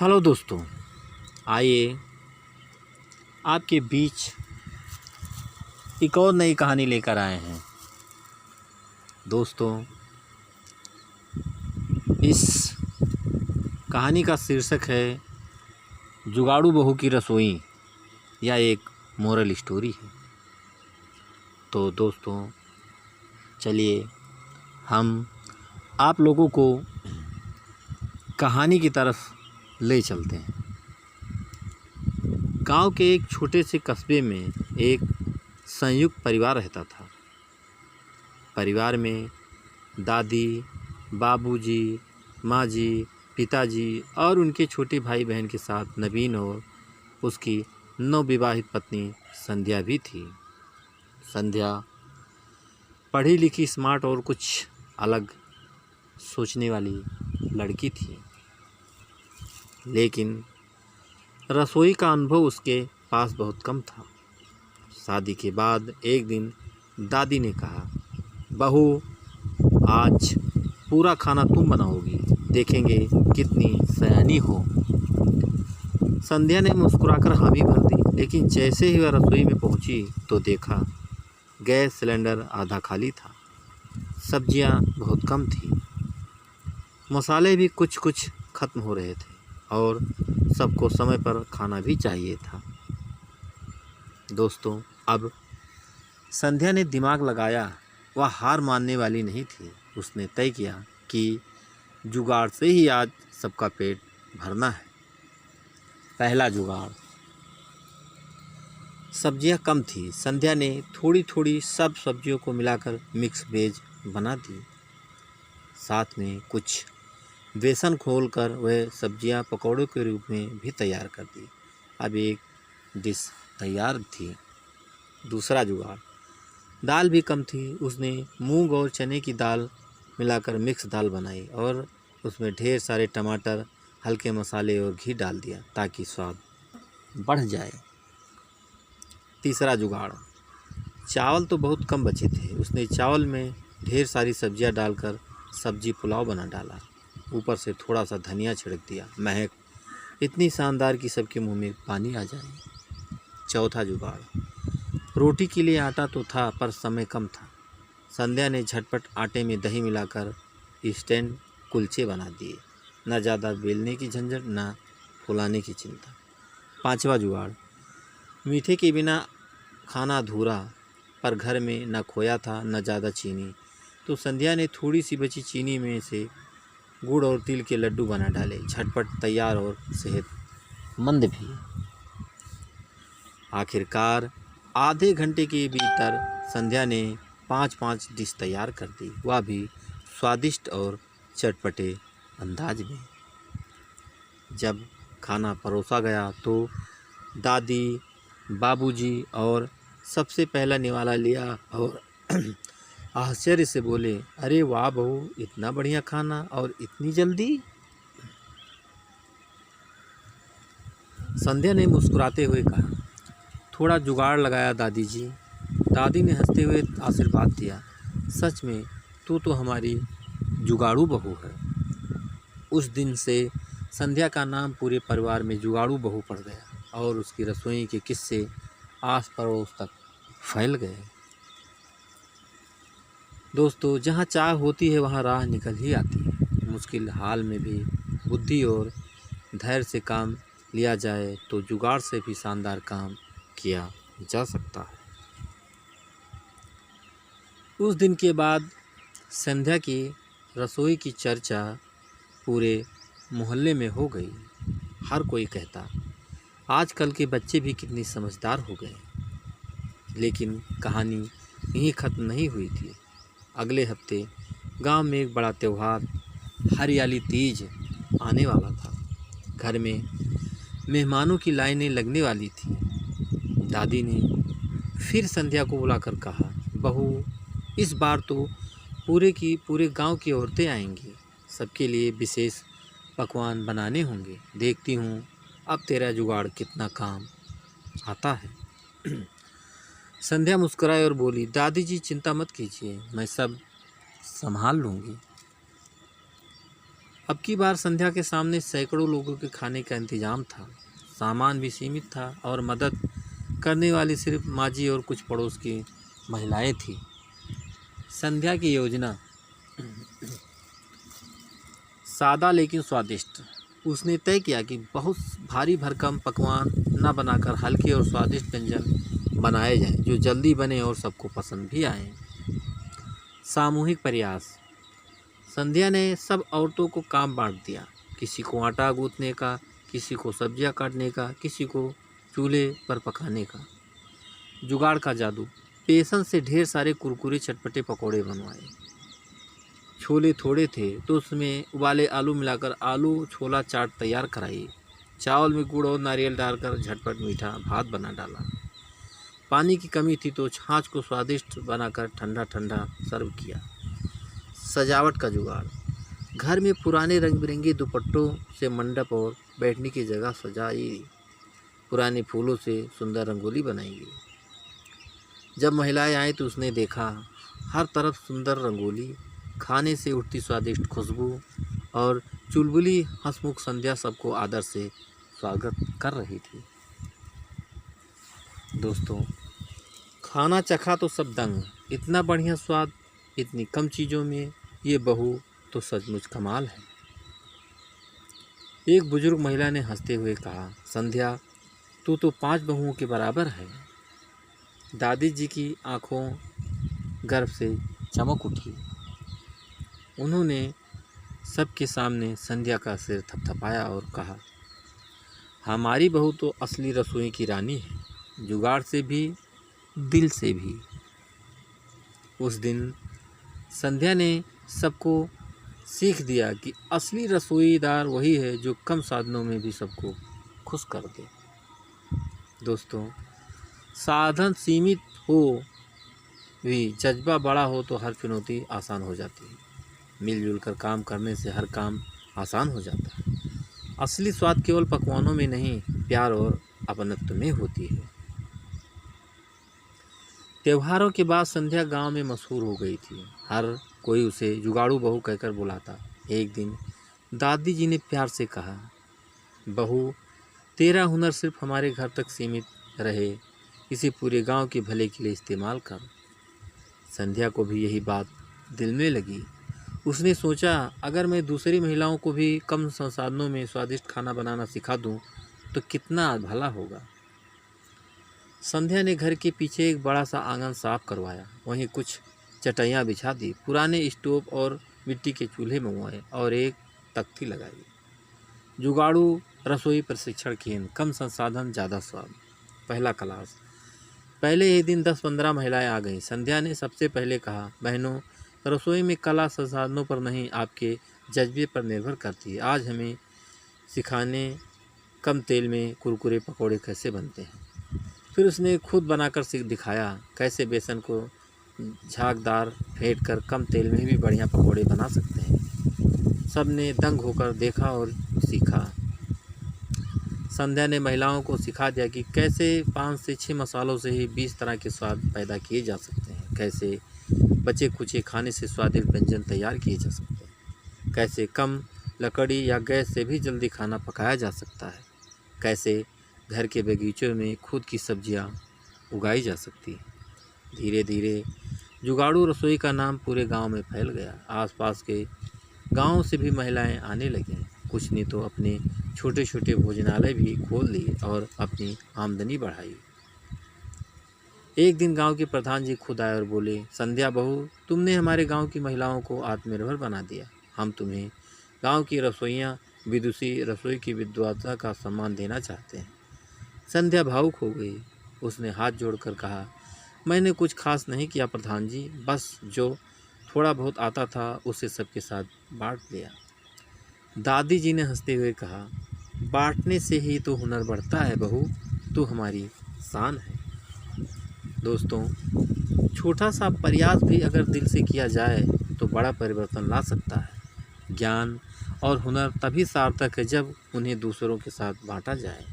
Hello दोस्तों, आइए आपके बीच एक और नई कहानी लेकर आए हैं। दोस्तों, इस कहानी का शीर्षक है जुगाड़ू बहू की रसोई या एक मोरल स्टोरी है। तो दोस्तों, चलिए हम आप लोगों को कहानी की तरफ ले चलते हैं। गांव के एक छोटे से कस्बे में एक संयुक्त परिवार रहता था। परिवार में दादी, बाबूजी, माँ जी, पिताजी और उनके छोटे भाई बहन के साथ नवीन और उसकी नवविवाहित पत्नी संध्या भी थी। संध्या पढ़ी लिखी, स्मार्ट और कुछ अलग सोचने वाली लड़की थी, लेकिन रसोई का अनुभव उसके पास बहुत कम था। शादी के बाद एक दिन दादी ने कहा, बहू, आज पूरा खाना तुम बनाओगी, देखेंगे कितनी सयानी हो। संध्या ने मुस्कुराकर हामी भर दी, लेकिन जैसे ही वह रसोई में पहुंची तो देखा गैस सिलेंडर आधा खाली था, सब्जियां बहुत कम थी, मसाले भी कुछ कुछ खत्म हो रहे थे और सबको समय पर खाना भी चाहिए था। दोस्तों, अब संध्या ने दिमाग लगाया। वह हार मानने वाली नहीं थी। उसने तय किया कि जुगाड़ से ही आज सबका पेट भरना है। पहला जुगाड़। सब्जियां कम थी। संध्या ने थोड़ी थोड़ी सब सब्जियों को मिलाकर मिक्स वेज बना दी। साथ में कुछ बेसन घोलकर वह सब्जियां पकौड़ों के रूप में भी तैयार कर दी। अब एक डिश तैयार थी। दूसरा जुगाड़। दाल भी कम थी। उसने मूंग और चने की दाल मिलाकर मिक्स दाल बनाई और उसमें ढेर सारे टमाटर, हल्के मसाले और घी डाल दिया ताकि स्वाद बढ़ जाए। तीसरा जुगाड़। चावल तो बहुत कम बचे थे। उसने चावल में ढेर सारी सब्जियां डालकर सब्जी पुलाव बना डाला। ऊपर से थोड़ा सा धनिया छिड़क दिया। महक इतनी शानदार कि सबके मुंह में पानी आ जाए। चौथा जुगाड़। रोटी के लिए आटा तो था, पर समय कम था। संध्या ने झटपट आटे में दही मिलाकर इंस्टेंट कुलचे बना दिए। न ज़्यादा बेलने की झंझट, न फुलाने की चिंता। पांचवा जुगाड़। मीठे के बिना खाना अधूरा, पर घर में न खोया था न ज़्यादा चीनी, तो संध्या ने थोड़ी सी बची चीनी में से गुड़ और तिल के लड्डू बना डाले। झटपट तैयार और सेहतमंद भी। आखिरकार आधे घंटे के भीतर संध्या ने 5 डिश तैयार कर दी, वह भी स्वादिष्ट और चटपटे अंदाज में। जब खाना परोसा गया तो दादी, बाबूजी और सबसे पहला निवाला लिया और आश्चर्य से बोले, अरे वाह बहू, इतना बढ़िया खाना और इतनी जल्दी। संध्या ने मुस्कुराते हुए कहा, थोड़ा जुगाड़ लगाया दादी जी। दादी ने हंसते हुए आशीर्वाद दिया, सच में तू तो हमारी जुगाड़ू बहू है। उस दिन से संध्या का नाम पूरे परिवार में जुगाड़ू बहू पड़ गया और उसकी रसोई के किस्से आस पड़ोस तक फैल गए। दोस्तों, जहाँ चाह होती है वहाँ राह निकल ही आती है। मुश्किल हाल में भी बुद्धि और धैर्य से काम लिया जाए तो जुगाड़ से भी शानदार काम किया जा सकता है। उस दिन के बाद संध्या की रसोई की चर्चा पूरे मोहल्ले में हो गई। हर कोई कहता, आजकल के बच्चे भी कितनी समझदार हो गए। लेकिन कहानी यहीं ख़त्म नहीं हुई थी। अगले हफ्ते गांव में एक बड़ा त्यौहार, हरियाली तीज, आने वाला था। घर में मेहमानों की लाइनें लगने वाली थी। दादी ने फिर संध्या को बुलाकर कहा, बहू, इस बार तो पूरे गांव की औरतें आएंगी। सबके लिए विशेष पकवान बनाने होंगे। देखती हूँ अब तेरा जुगाड़ कितना काम आता है। संध्या मुस्कुराई और बोली, दादी जी चिंता मत कीजिए, मैं सब संभाल लूँगी। अब की बार संध्या के सामने सैकड़ों लोगों के खाने का इंतजाम था। सामान भी सीमित था और मदद करने वाली सिर्फ माँ जी और कुछ पड़ोस की महिलाएं थीं। संध्या की योजना सादा लेकिन स्वादिष्ट। उसने तय किया कि बहुत भारी भरकम पकवान न बनाकर हल्के और स्वादिष्ट व्यंजन बनाए जाएं जो जल्दी बने और सबको पसंद भी आएं। सामूहिक प्रयास। संध्या ने सब औरतों को काम बांट दिया। किसी को आटा गूंथने का, किसी को सब्जियां काटने का, किसी को चूल्हे पर पकाने का। जुगाड़ का जादू। बेसन से ढेर सारे कुरकुरे चटपटे पकौड़े बनवाए। छोले थोड़े थे तो उसमें उबाले आलू मिलाकर आलू छोला चाट तैयार कराई। चावल में गुड़ और नारियल डालकर झटपट मीठा भात बना डाला। पानी की कमी थी तो छाछ को स्वादिष्ट बनाकर ठंडा ठंडा सर्व किया। सजावट का जुगाड़। घर में पुराने रंग बिरंगे दुपट्टों से मंडप और बैठने की जगह सजाई। पुराने फूलों से सुंदर रंगोली बनाई गई। जब महिलाएं आई तो उसने देखा हर तरफ सुंदर रंगोली, खाने से उठती स्वादिष्ट खुशबू और चुलबुली हंसमुख संध्या सबको आदर से स्वागत कर रही थी। दोस्तों, खाना चखा तो सब दंग। इतना बढ़िया स्वाद इतनी कम चीज़ों में, ये बहू तो सचमुच कमाल है। एक बुजुर्ग महिला ने हंसते हुए कहा, संध्या तू तो 5 बहुओं के बराबर है। दादी जी की आंखों गर्व से चमक उठी। उन्होंने सबके सामने संध्या का सिर थपथपाया और कहा, हमारी बहू तो असली रसोई की रानी है, जुगाड़ से भी दिल से भी। उस दिन संध्या ने सबको सीख दिया कि असली रसोईदार वही है जो कम साधनों में भी सबको खुश कर दे। दोस्तों, साधन सीमित हो भी जज्बा बड़ा हो तो हर चुनौती आसान हो जाती है। मिलजुल कर काम करने से हर काम आसान हो जाता है। असली स्वाद केवल पकवानों में नहीं, प्यार और अपनत्व में होती है। त्योहारों के बाद संध्या गांव में मशहूर हो गई थी। हर कोई उसे जुगाड़ू बहू कहकर बुलाता। एक दिन दादी जी ने प्यार से कहा, बहू तेरा हुनर सिर्फ हमारे घर तक सीमित रहे, इसे पूरे गांव के भले के लिए इस्तेमाल कर। संध्या को भी यही बात दिल में लगी। उसने सोचा, अगर मैं दूसरी महिलाओं को भी कम संसाधनों में स्वादिष्ट खाना बनाना सिखा दूं तो कितना भला होगा। संध्या ने घर के पीछे एक बड़ा सा आंगन साफ करवाया, वहीं कुछ चटाइयाँ बिछा दी, पुराने स्टोव और मिट्टी के चूल्हे मंगवाए और एक तख्ती लगाई। जुगाड़ू रसोई प्रशिक्षण केंद्र, कम संसाधन ज़्यादा स्वाद। पहला क्लास। पहले ही दिन 10-15 महिलाएं आ गईं। संध्या ने सबसे पहले कहा, बहनों, रसोई में कला संसाधनों पर नहीं, आपके जज्बे पर निर्भर करती है। आज हमें सिखाने कम तेल में कुरकुरे पकौड़े कैसे बनते हैं। फिर उसने खुद बनाकर दिखाया कैसे बेसन को झागदार फेंट कर कम तेल में भी बढ़िया पकौड़े बना सकते हैं। सब ने दंग होकर देखा और सीखा। संध्या ने महिलाओं को सिखा दिया कि कैसे 5 से 6 मसालों से ही 20 तरह के स्वाद पैदा किए जा सकते हैं, कैसे बचे कुचे खाने से स्वादिष्ट व्यंजन तैयार किए जा सकते हैं, कैसे कम लकड़ी या गैस से भी जल्दी खाना पकाया जा सकता है, कैसे घर के बगीचों में खुद की सब्जियां उगाई जा सकती हैं। धीरे धीरे जुगाड़ू रसोई का नाम पूरे गांव में फैल गया। आसपास के गांवों से भी महिलाएं आने लगीं। कुछ ने तो अपने छोटे छोटे भोजनालय भी खोल लिए और अपनी आमदनी बढ़ाई। एक दिन गांव के प्रधान जी खुद आए और बोले, संध्या बहू, तुमने हमारे गांव की महिलाओं को आत्मनिर्भर बना दिया। हम तुम्हें गांव की रसोइयाँ विदुषी रसोई की विद्वता का सम्मान देना चाहते हैं। संध्या भावुक हो गई। उसने हाथ जोड़कर कहा, मैंने कुछ खास नहीं किया प्रधान जी, बस जो थोड़ा बहुत आता था उसे सबके साथ बांट दिया। दादी जी ने हंसते हुए कहा, बांटने से ही तो हुनर बढ़ता है बहू, तू हमारी शान है। दोस्तों, छोटा सा प्रयास भी अगर दिल से किया जाए तो बड़ा परिवर्तन ला सकता है। ज्ञान और हुनर तभी सार्थक है जब उन्हें दूसरों के साथ बांटा जाए।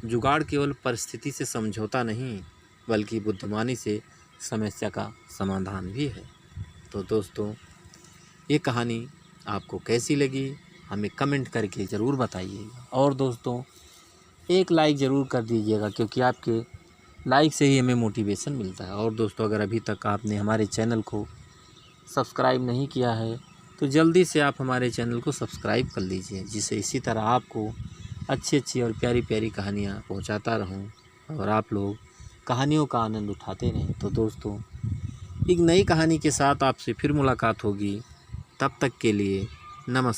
जुगाड़ केवल परिस्थिति से समझौता नहीं, बल्कि बुद्धिमानी से समस्या का समाधान भी है। तो दोस्तों, ये कहानी आपको कैसी लगी हमें कमेंट करके ज़रूर बताइएगा। और दोस्तों एक लाइक ज़रूर कर दीजिएगा, क्योंकि आपके लाइक से ही हमें मोटिवेशन मिलता है। और दोस्तों अगर अभी तक आपने हमारे चैनल को सब्सक्राइब नहीं किया है तो जल्दी से आप हमारे चैनल को सब्सक्राइब कर लीजिए, जिससे इसी तरह आपको अच्छी अच्छी और प्यारी प्यारी कहानियाँ पहुँचाता रहूँ और आप लोग कहानियों का आनंद उठाते रहें। तो दोस्तों एक नई कहानी के साथ आपसे फिर मुलाकात होगी, तब तक के लिए नमस्कार।